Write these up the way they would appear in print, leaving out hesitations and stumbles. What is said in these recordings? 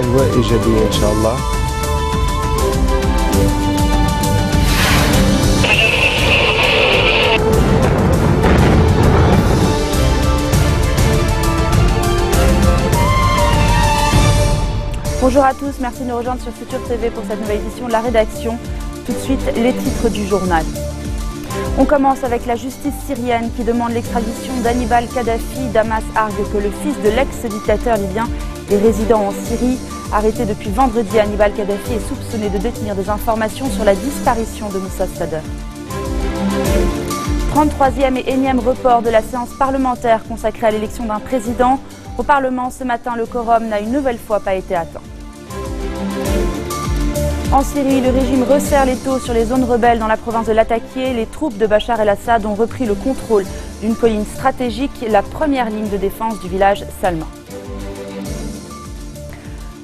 أجواء إيجابية إن شاء الله. Bonjour à tous, merci de nous rejoindre sur Futur TV pour cette nouvelle édition de la rédaction. Tout de suite, les titres du journal. On commence avec la justice syrienne qui demande l'extradition d'Hannibal Kadhafi. Damas argue que le fils de l'ex-dictateur libyen est résident en Syrie. Arrêté depuis vendredi, Hannibal Kadhafi est soupçonné de détenir des informations sur la disparition de Moussa Sader. 33e et énième report de la séance parlementaire consacrée à l'élection d'un président. Au Parlement, ce matin, le quorum n'a une nouvelle fois pas été atteint. En Syrie, le régime resserre les taux sur les zones rebelles dans la province de Latakia. Les troupes de Bachar el-Assad ont repris le contrôle d'une colline stratégique, la première ligne de défense du village Salma.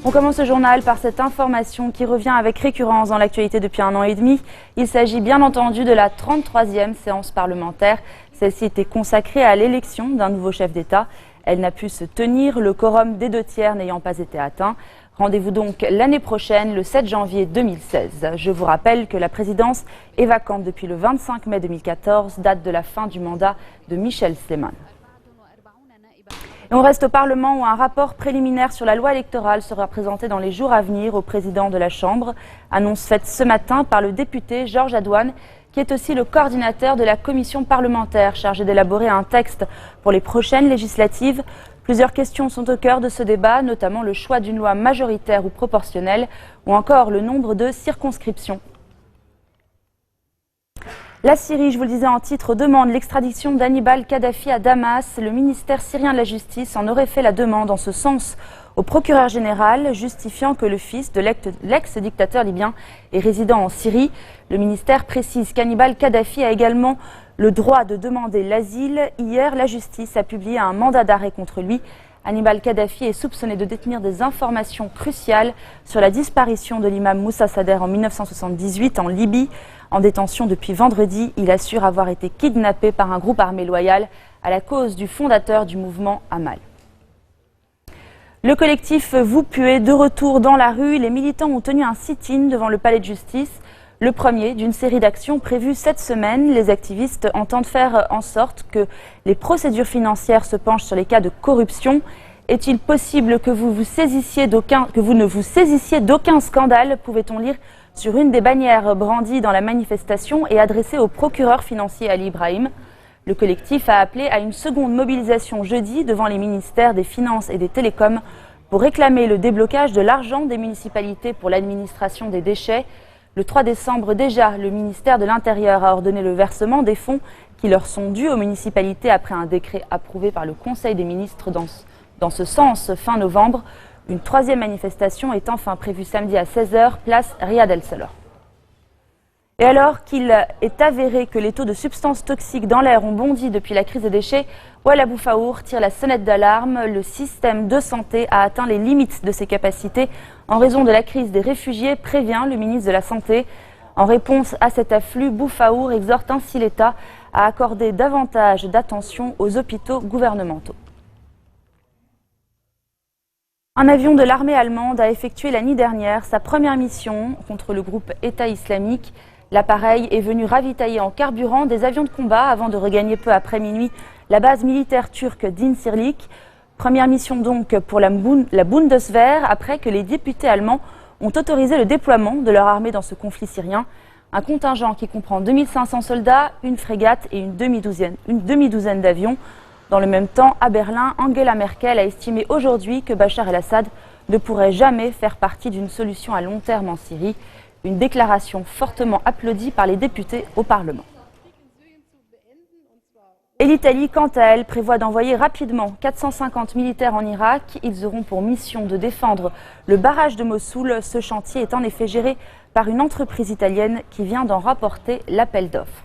On commence ce journal par cette information qui revient avec récurrence dans l'actualité depuis 1 an et demi. Il s'agit bien entendu de la 33e séance parlementaire. Celle-ci était consacrée à l'élection d'un nouveau chef d'État. Elle n'a pu se tenir, le quorum des 2/3 n'ayant pas été atteint. Rendez-vous donc l'année prochaine, le 7 janvier 2016. Je vous rappelle que la présidence est vacante depuis le 25 mai 2014, date de la fin du mandat de Michel Sleiman. Et on reste au Parlement où un rapport préliminaire sur la loi électorale sera présenté dans les jours à venir au président de la Chambre. Annonce faite ce matin par le député Georges Adouane, qui est aussi le coordinateur de la commission parlementaire chargée d'élaborer un texte pour les prochaines législatives. Plusieurs questions sont au cœur de ce débat, notamment le choix d'une loi majoritaire ou proportionnelle, ou encore le nombre de circonscriptions. La Syrie, je vous le disais en titre, demande l'extradition d'Hannibal Kadhafi à Damas. Le ministère syrien de la Justice en aurait fait la demande en ce sens au procureur général, justifiant que le fils de l'ex-dictateur libyen est résident en Syrie. Le ministère précise qu'Hannibal Kadhafi a également le droit de demander l'asile. Hier, la justice a publié un mandat d'arrêt contre lui. Hannibal Kadhafi est soupçonné de détenir des informations cruciales sur la disparition de l'imam Moussa Sader en 1978 en Libye. En détention depuis vendredi, il assure avoir été kidnappé par un groupe armé loyal à la cause du fondateur du mouvement Amal. Le collectif Vous puez de retour dans la rue. Les militants ont tenu un sit-in devant le palais de justice. Le premier d'une série d'actions prévues cette semaine. Les activistes entendent faire en sorte que les procédures financières se penchent sur les cas de corruption. Est-il possible que vous ne vous saisissiez d'aucun scandale, pouvait-on lire sur une des bannières brandies dans la manifestation et adressée au procureur financier Ali Ibrahim. Le collectif a appelé à une seconde mobilisation jeudi devant les ministères des Finances et des Télécoms pour réclamer le déblocage de l'argent des municipalités pour l'administration des déchets. Le 3 décembre déjà, le ministère de l'Intérieur a ordonné le versement des fonds qui leur sont dus aux municipalités après un décret approuvé par le Conseil des ministres dans ce sens fin novembre. Une troisième manifestation est enfin prévue samedi à 16h, place Riyad El Salor. Et alors qu'il est avéré que les taux de substances toxiques dans l'air ont bondi depuis la crise des déchets, Ouad Boufaour tire la sonnette d'alarme. Le système de santé a atteint les limites de ses capacités en raison de la crise des réfugiés, prévient le ministre de la Santé. En réponse à cet afflux, Boufaour exhorte ainsi l'État à accorder davantage d'attention aux hôpitaux gouvernementaux. Un avion de l'armée allemande a effectué la nuit dernière sa première mission contre le groupe État islamique. L'appareil est venu ravitailler en carburant des avions de combat avant de regagner peu après minuit la base militaire turque d'Incirlik. Première mission donc pour la Bundeswehr après que les députés allemands ont autorisé le déploiement de leur armée dans ce conflit syrien. Un contingent qui comprend 2500 soldats, une frégate et une demi-douzaine d'avions. Dans le même temps, à Berlin, Angela Merkel a estimé aujourd'hui que Bachar el-Assad ne pourrait jamais faire partie d'une solution à long terme en Syrie. Une déclaration fortement applaudie par les députés au Parlement. Et l'Italie, quant à elle, prévoit d'envoyer rapidement 450 militaires en Irak. Ils auront pour mission de défendre le barrage de Mossoul. Ce chantier est en effet géré par une entreprise italienne qui vient d'en rapporter l'appel d'offres.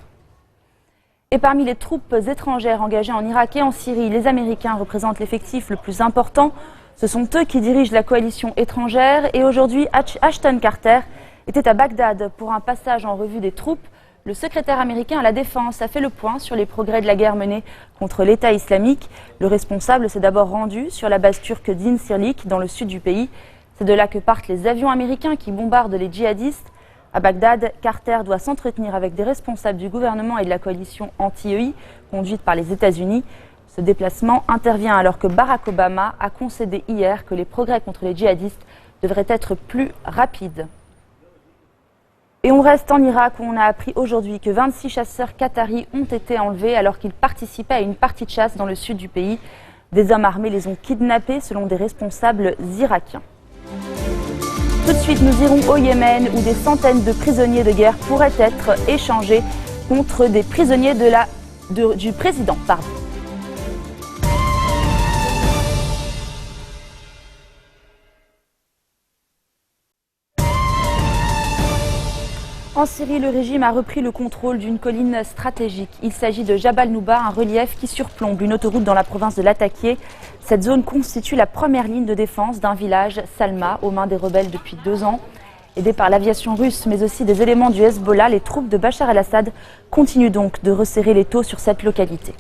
Et parmi les troupes étrangères engagées en Irak et en Syrie, les Américains représentent l'effectif le plus important. Ce sont eux qui dirigent la coalition étrangère. Et aujourd'hui, Ashton Carter était à Bagdad pour un passage en revue des troupes. Le secrétaire américain à la Défense a fait le point sur les progrès de la guerre menée contre l'État islamique. Le responsable s'est d'abord rendu sur la base turque d'Incirlik dans le sud du pays. C'est de là que partent les avions américains qui bombardent les djihadistes. À Bagdad, Carter doit s'entretenir avec des responsables du gouvernement et de la coalition anti-EI, conduite par les États-Unis. Ce déplacement intervient alors que Barack Obama a concédé hier que les progrès contre les djihadistes devraient être plus rapides. Et on reste en Irak où on a appris aujourd'hui que 26 chasseurs qataris ont été enlevés alors qu'ils participaient à une partie de chasse dans le sud du pays. Des hommes armés les ont kidnappés selon des responsables irakiens. Tout de suite, nous irons au Yémen où des centaines de prisonniers de guerre pourraient être échangés contre des prisonniers du président. En Syrie, le régime a repris le contrôle d'une colline stratégique. Il s'agit de Jabal Nouba, un relief qui surplombe une autoroute dans la province de Latakia. Cette zone constitue la première ligne de défense d'un village, Salma, aux mains des rebelles depuis 2 ans. Aidés par l'aviation russe, mais aussi des éléments du Hezbollah, les troupes de Bachar el-Assad continuent donc de resserrer l'étau sur cette localité.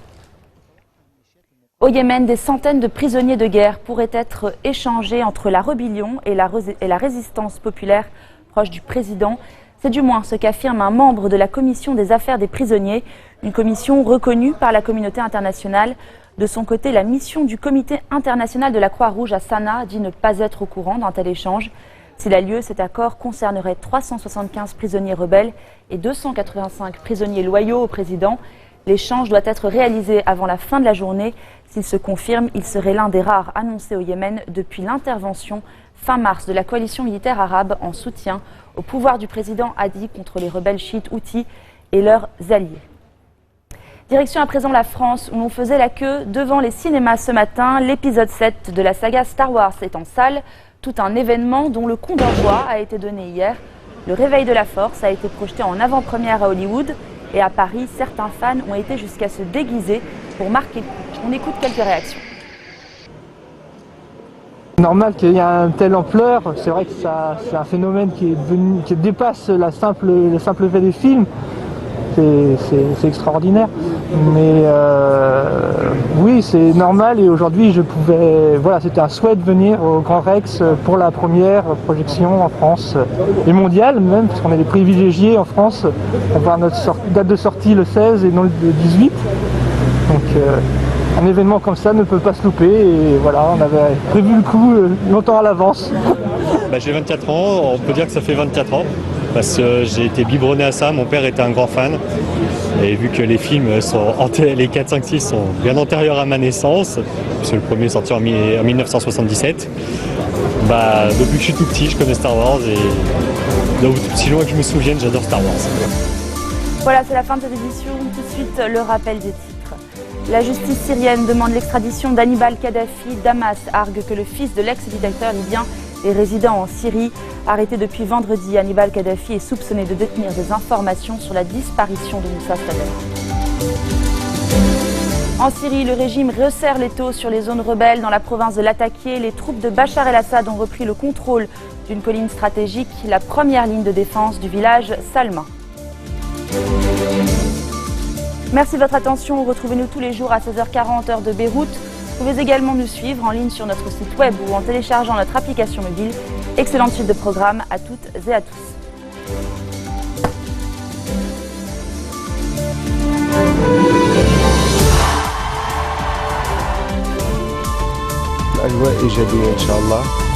Au Yémen, des centaines de prisonniers de guerre pourraient être échangés entre la rébellion et la résistance populaire proche du président. C'est du moins ce qu'affirme un membre de la commission des affaires des prisonniers, une commission reconnue par la communauté internationale. De son côté, la mission du comité international de la Croix-Rouge à Sanaa dit ne pas être au courant d'un tel échange. S'il a lieu, cet accord concernerait 375 prisonniers rebelles et 285 prisonniers loyaux au président. L'échange doit être réalisé avant la fin de la journée. S'il se confirme, il serait l'un des rares annoncés au Yémen depuis l'intervention fin mars de la coalition militaire arabe en soutien au pouvoir du président Hadi contre les rebelles chiites houthis et leurs alliés. Direction à présent la France où l'on faisait la queue devant les cinémas ce matin. L'épisode 7 de la saga Star Wars est en salle. Tout un événement dont le coup d'envoi a été donné hier. Le réveil de la force a été projeté en avant-première à Hollywood. Et à Paris, certains fans ont été jusqu'à se déguiser pour marquer le coup. On écoute quelques réactions. C'est normal qu'il y ait une telle ampleur, c'est vrai que c'est un phénomène qui dépasse le simple fait des films, c'est extraordinaire. Mais oui, c'est normal et aujourd'hui c'était un souhait de venir au Grand Rex pour la première projection en France et mondiale même, parce qu'on est les privilégiés en France. On va avoir notre date de sortie le 16 et non le 18. Donc un événement comme ça ne peut pas se louper et voilà, on avait prévu le coup longtemps à l'avance. J'ai 24 ans, on peut dire que ça fait 24 ans parce que j'ai été biberonné à ça, mon père était un grand fan et vu que les films sont, les 4, 5, 6 sont bien antérieurs à ma naissance, parce que le premier est sorti en 1977, depuis que je suis tout petit je connais Star Wars et aussi loin que je me souvienne j'adore Star Wars. Voilà, c'est la fin de cette édition, tout de suite le rappel des titres. La justice syrienne demande l'extradition d'Hannibal Kadhafi. Damas argue que le fils de l'ex-dictateur libyen est résident en Syrie. Arrêté depuis vendredi, Hannibal Kadhafi est soupçonné de détenir des informations sur la disparition de Moussa Sader. En Syrie, le régime resserre l'étau sur les zones rebelles dans la province de Latakia. Les troupes de Bachar el-Assad ont repris le contrôle d'une colline stratégique, la première ligne de défense du village Salma. Merci de votre attention. Retrouvez-nous tous les jours à 16h40 heure de Beyrouth. Vous pouvez également nous suivre en ligne sur notre site web ou en téléchargeant notre application mobile. Excellente suite de programmes à toutes et à tous. الأجواء إيجابية إن شاء الله.